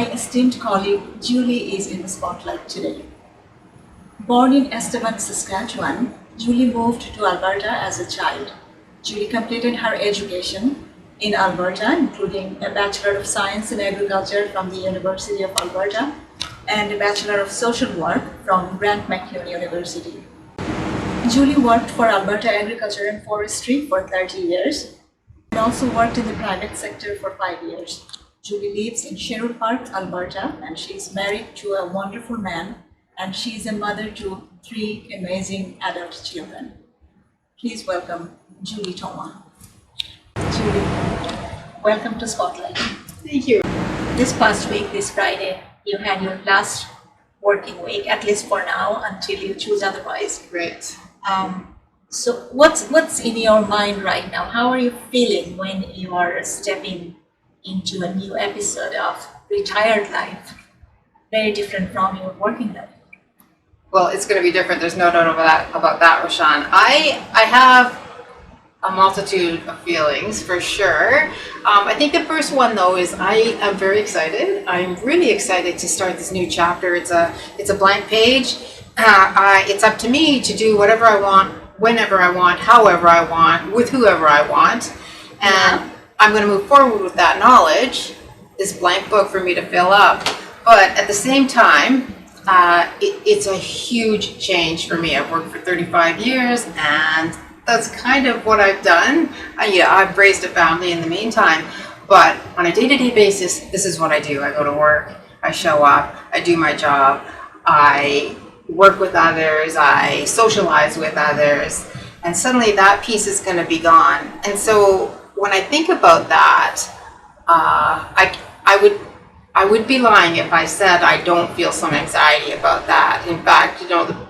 my esteemed colleague Julie is in the spotlight today. Born in Estevan, Saskatchewan, Julie moved to Alberta as a child. Julie completed her education in Alberta, including a Bachelor of Science in Agriculture from the University of Alberta and a Bachelor of Social Work from Grant MacEwan University. Julie worked for Alberta Agriculture and Forestry for 30 years and also worked in the private sector for 5 years. Julie lives in Sherwood Park, Alberta, and she's married to a wonderful man, and she's a mother to 3 amazing adult children. Please welcome Julie Toma. Julie, welcome to Spotlight. Thank you. This past week, this Friday, you had your last working week, at least for now, until you choose otherwise. Great. So what's in your mind right now? How are you feeling when you are stepping into a new episode of retired life? Very different from your working life. Well, it's going to be different. There's no doubt about that, Roshan. I have a multitude of feelings for sure. I think the first one though is I am very excited. I'm really excited to start this new chapter. It's a blank page. It's up to me to do whatever I want, whenever I want, however I want, with whoever I want, and I'm going to move forward with that knowledge. This blank book for me to fill up, but at the same time, it's a huge change for me. I've worked for 35 years, and that's kind of what I've done. I've raised a family in the meantime, but on a day-to-day basis, this is what I do. I go to work, I show up, I do my job, I work with others, I socialize with others, and suddenly that piece is going to be gone. And so when I think about that, I would be lying if I said I don't feel some anxiety about that. In fact,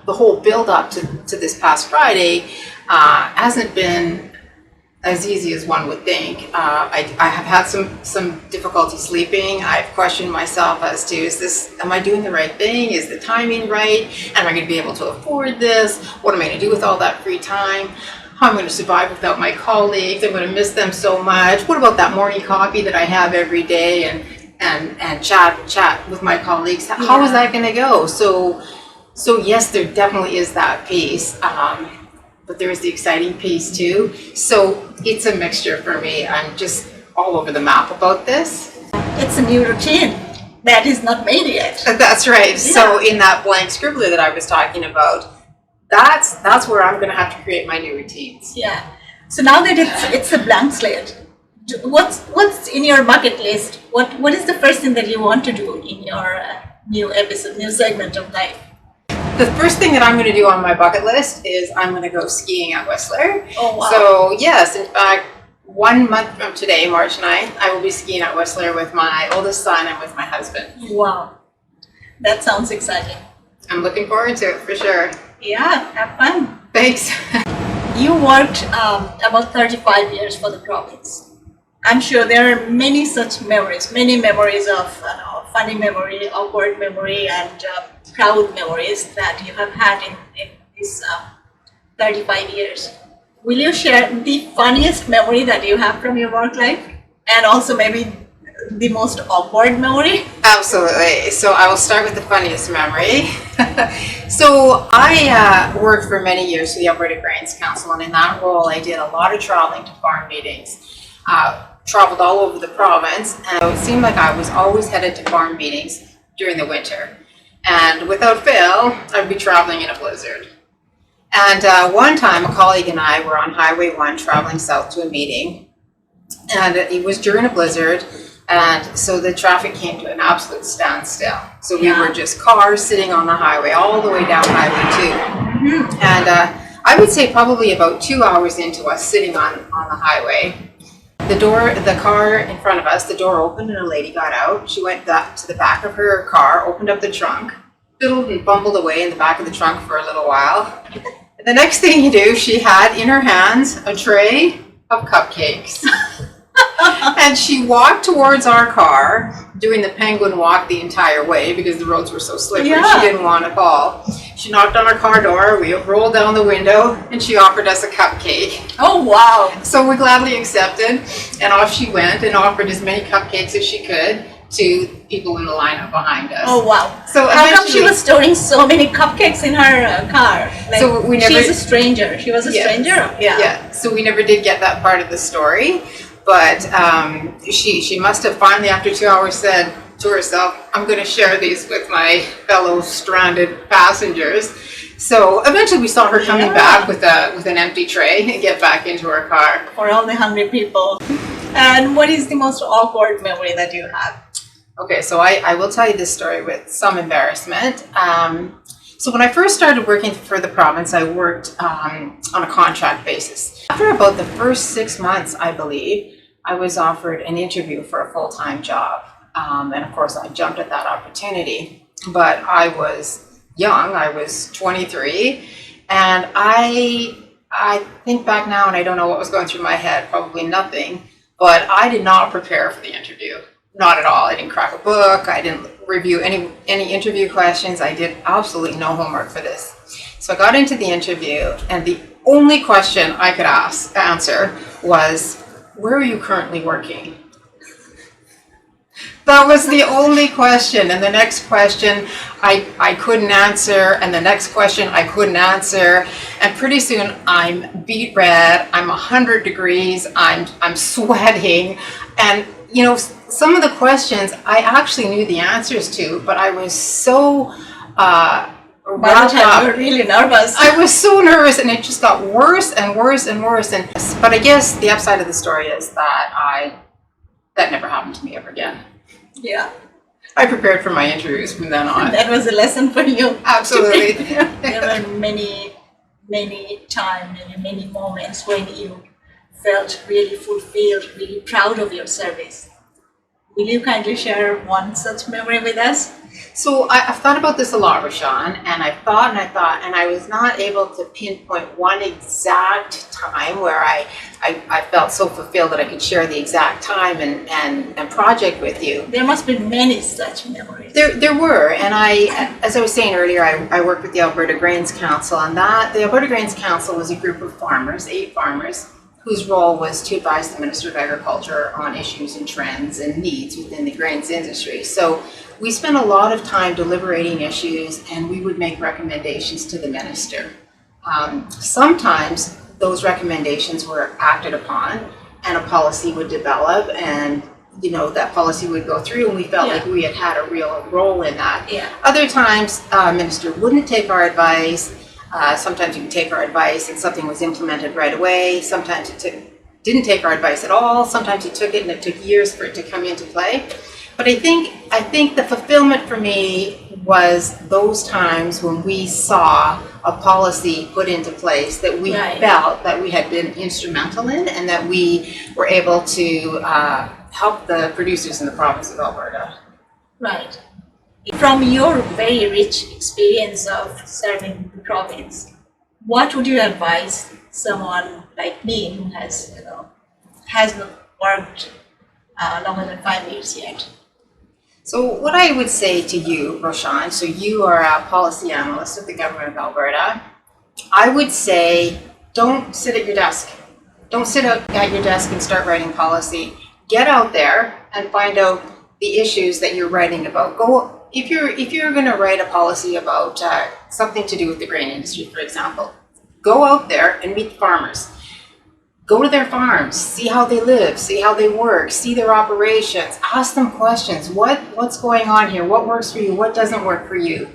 the whole build up to this past Friday hasn't been as easy as one would think. I have had some difficulty sleeping. I've questioned myself as to, am I doing the right thing? Is the timing right? Am I going to be able to afford this? What am I going to do with all that free time? How am I going to survive without my colleagues? I'm going to miss them so much. What about that morning coffee that I have every day and chat with my colleagues? How is that going to go? So yes, there definitely is that piece. But there is the exciting piece too. So it's a mixture for me. I'm just all over the map about this. It's a new routine that is not made yet. That's right. Yeah. So in that blank scribbler that I was talking about, that's where I'm going to have to create my new routines. Yeah. So now that it's a blank slate, what's in your bucket list? What is the first thing that you want to do in your new segment of life? The first thing that I'm going to do on my bucket list is I'm going to go skiing at Whistler. Oh, wow. So yes, in fact, 1 month from today, March 9th, I will be skiing at Whistler with my oldest son and with my husband. Wow. That sounds exciting. I'm looking forward to it for sure. Yeah, have fun. Thanks. You worked about 35 years for the province. I'm sure there are many such memories, of funny memory, awkward memory, and proud memories that you have had in these 35 years. Will you share the funniest memory that you have from your work life, and also maybe the most awkward memory? Absolutely. So I will start with the funniest memory. So I worked for many years for the Alberta Grains Council, and in that role I did a lot of traveling to farm meetings. Traveled all over the province, and it seemed like I was always headed to farm meetings during the winter. And without fail, I'd be traveling in a blizzard. And one time, a colleague and I were on Highway 1 traveling south to a meeting, and it was during a blizzard, and so the traffic came to an absolute standstill. So we were just cars sitting on the highway all the way down Highway 2. Mm-hmm. And I would say probably about 2 hours into us sitting on the highway, the car in front of us, the door opened and a lady got out. She went to the back of her car, opened up the trunk, fiddled and bumbled away in the back of the trunk for a little while. The next thing you do, she had in her hands a tray of cupcakes. And she walked towards our car, doing the penguin walk the entire way because the roads were so slippery. She didn't want to fall. She knocked on our car door, we rolled down the window, and she offered us a cupcake. Oh, wow. So we gladly accepted, and off she went and offered as many cupcakes as she could to people in the lineup behind us. Oh wow! So how come she eventually- was storing so many cupcakes in her car? Like, So we never- she's a stranger. She was a Yes. stranger. Yeah. So we never did get that part of the story, but she must have finally, after 2 hours, said to herself, "I'm going to share these with my fellow stranded passengers." So eventually, we saw her coming back with an empty tray and get back into her car. For all the hungry people. And what is the most awkward memory that you have? Okay, so I will tell you this story with some embarrassment. So when I first started working for the province, I worked on a contract basis. After about the first 6 months, I believe, I was offered an interview for a full-time job. And of course, I jumped at that opportunity. But I was young, I was 23, and I think back now and I don't know what was going through my head, probably nothing, but I did not prepare for the interview. Not at all. I didn't crack a book. I didn't review any interview questions. I did absolutely no homework for this. So I got into the interview, and the only question I could answer was, "Where are you currently working?" That was the only question. And the next question I couldn't answer, and the next question I couldn't answer. And pretty soon I'm beet red, I'm 100 degrees, I'm sweating. And you know, some of the questions I actually knew the answers to, but I was so wrapped up. You were really nervous. I was so nervous, and it just got worse and worse and worse. But I guess the upside of the story is that that never happened to me ever again. Yeah. I prepared for my interviews from then on. That was a lesson for you. Absolutely. There were many times, many moments when you felt really fulfilled, really proud of your service. Will you kindly share one such memory with us? So I've thought about this a lot, Roshan, and I thought, and I was not able to pinpoint one exact time where I felt so fulfilled that I could share the exact time and project with you. There must be many such memories. There were, and as I was saying earlier, I worked with the Alberta Grains Council, and the Alberta Grains Council was a group of farmers, 8 farmers, whose role was to advise the Minister of Agriculture on issues and trends and needs within the grains industry. So we spent a lot of time deliberating issues, and we would make recommendations to the minister. Sometimes those recommendations were acted upon, and a policy would develop, and that policy would go through, and we felt like we had a real role in that. Yeah. Other times, minister wouldn't take our advice. Sometimes he would take our advice and something was implemented right away. Sometimes he didn't take our advice at all. Sometimes he took it and it took years for it to come into play. But I think the fulfillment for me was those times when we saw a policy put into place that we felt that we had been instrumental in, and that we were able to help the producers in the province of Alberta. Right. From your very rich experience of serving the province, what would you advise someone like me who hasn't worked longer than 5 years yet? So what I would say to you, Roshan, so you are a policy analyst of the government of Alberta, I would say don't sit at your desk. Don't sit at your desk and start writing policy. Get out there and find out the issues that you're writing about. If you're going to write a policy about something to do with the grain industry, for example, go out there and meet the farmers. Go to their farms, see how they live, see how they work, see their operations, ask them questions. What's going on here? What works for you? What doesn't work for you?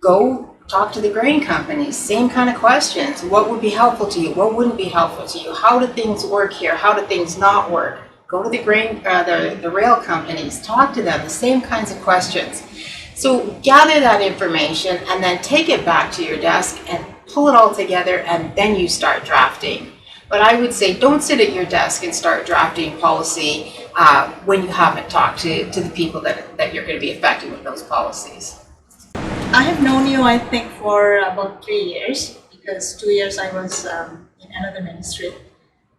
Go talk to the grain companies, same kind of questions. What would be helpful to you? What wouldn't be helpful to you? How do things work here? How do things not work? Go to the rail companies, talk to them, the same kinds of questions. So gather that information and then take it back to your desk and pull it all together, and then you start drafting. But I would say don't sit at your desk and start drafting policy when you haven't talked to the people that you're going to be affecting with those policies. I have known you, I think, for about 3 years, because 2 years I was in another ministry.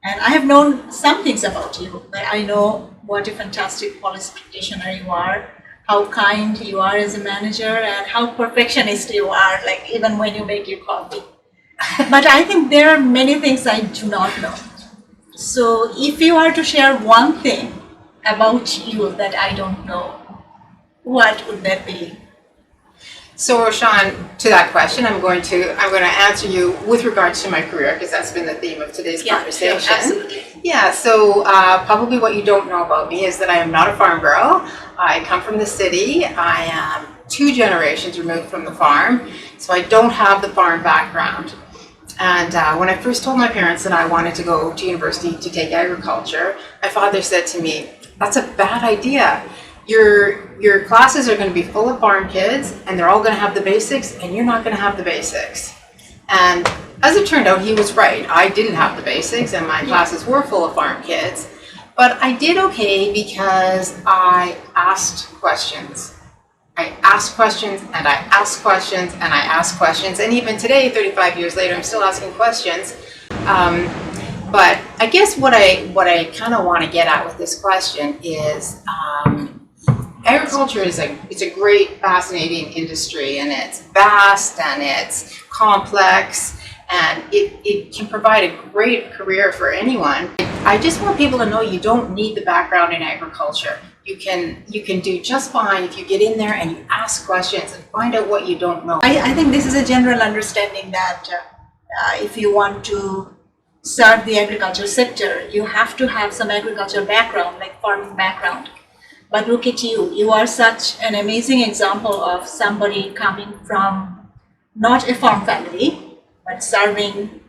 And I have known some things about you. I know what a fantastic policy practitioner you are, how kind you are as a manager, and how perfectionist you are, like even when you make your coffee. But I think there are many things I do not know. So if you are to share one thing about you that I don't know, what would that be? So, Roshan, to that question, I'm going to answer you with regards to my career, because that's been the theme of today's conversation. Sure, absolutely. Yeah. So, probably what you don't know about me is that I am not a farm girl. I come from the city. I am 2 generations removed from the farm, so I don't have the farm background. And when I first told my parents that I wanted to go to university to take agriculture, my father said to me, "That's a bad idea. Your classes are going to be full of farm kids, and they're all going to have the basics, and you're not going to have the basics." And as it turned out, he was right. I didn't have the basics, and my classes were full of farm kids. But I did okay because I asked questions. I asked questions, and I asked questions, and I asked questions. And even today, 35 years later, I'm still asking questions. But I guess what I kind of want to get at with this question is agriculture is it's a great, fascinating industry, and it's vast and it's complex, and it can provide a great career for anyone. I just want people to know you don't need the background in agriculture. You can do just fine if you get in there and you ask questions and find out what you don't know. I think this is a general understanding that if you want to serve the agriculture sector, you have to have some agriculture background, like farming background. But look at you. You are such an amazing example of somebody coming from not a farm family, but serving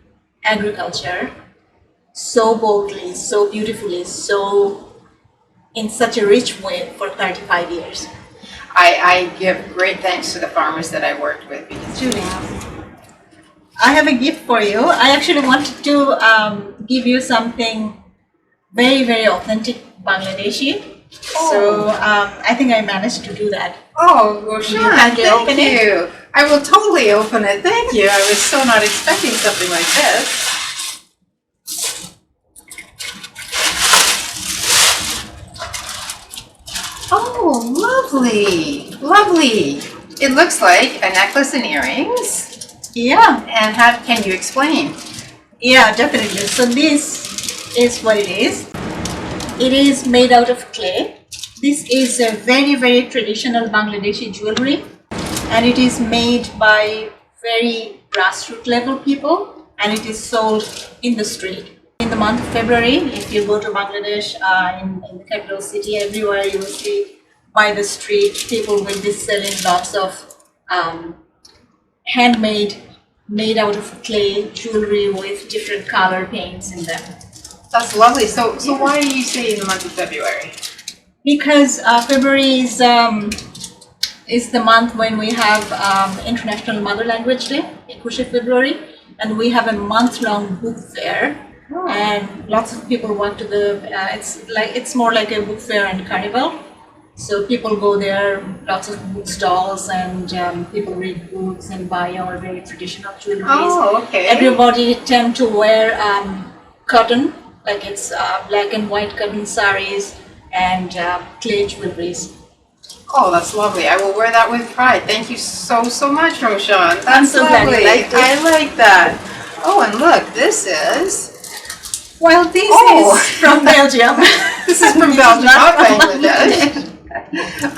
agriculture so boldly, so beautifully, so in such a rich way for 35 years. I give great thanks to the farmers that I worked with. Julie, I have a gift for you. I actually wanted to give you something very, very authentic Bangladeshi. So I think I managed to do that. Oh, Roshan, thank thank you. I will totally open it. Thank you. I was so not expecting something like this. Oh, lovely. Lovely. It looks like a necklace and earrings. Yeah. And can you explain? Yeah, definitely. So this is what it is. It is made out of clay. This is a very, very traditional Bangladeshi jewelry, and it is made by very grassroots level people, and it is sold in the street. In the month of February, if you go to Bangladesh, in the capital city, everywhere you will see by the street people will be selling lots of handmade, made out of clay jewelry with different color paints in them. That's lovely. So why do you say in the month of February? Because February is the month when we have International Mother Language Day, 21 February, and we have a month-long book fair, and lots of people want to the. It's more like a book fair and carnival. So people go there, lots of book stalls, and people read books and buy our very traditional jewelry. Oh, okay. Everybody tend to wear cotton, like it's black and white cotton saris and clay jewelries. Oh, that's lovely. I will wear that with pride. Thank you so much, Roshan. That's I'm so glad lovely. you liked it. I like that. Oh, and look, this is... Well, this is from Belgium. This is from Belgium, not Bangladesh.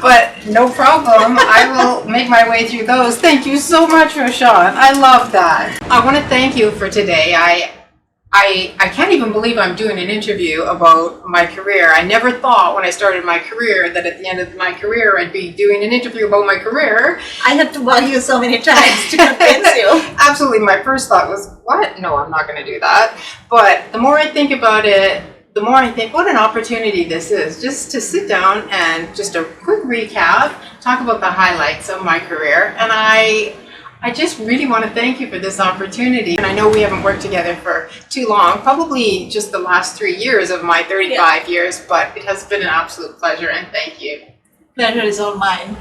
But no problem. I will make my way through those. Thank you so much, Roshan. I love that. I want to thank you for today. I can't even believe I'm doing an interview about my career. I never thought when I started my career that at the end of my career I'd be doing an interview about my career. I had to bug you so many times to convince you. Absolutely. My first thought was, what? No, I'm not going to do that. But the more I think about it, the more I think, what an opportunity this is, just to sit down and just a quick recap, talk about the highlights of my career. And I just really want to thank you for this opportunity. And I know we haven't worked together for too long, probably just the last 3 years of my 35 years, but it has been an absolute pleasure, and thank you. Pleasure is all mine.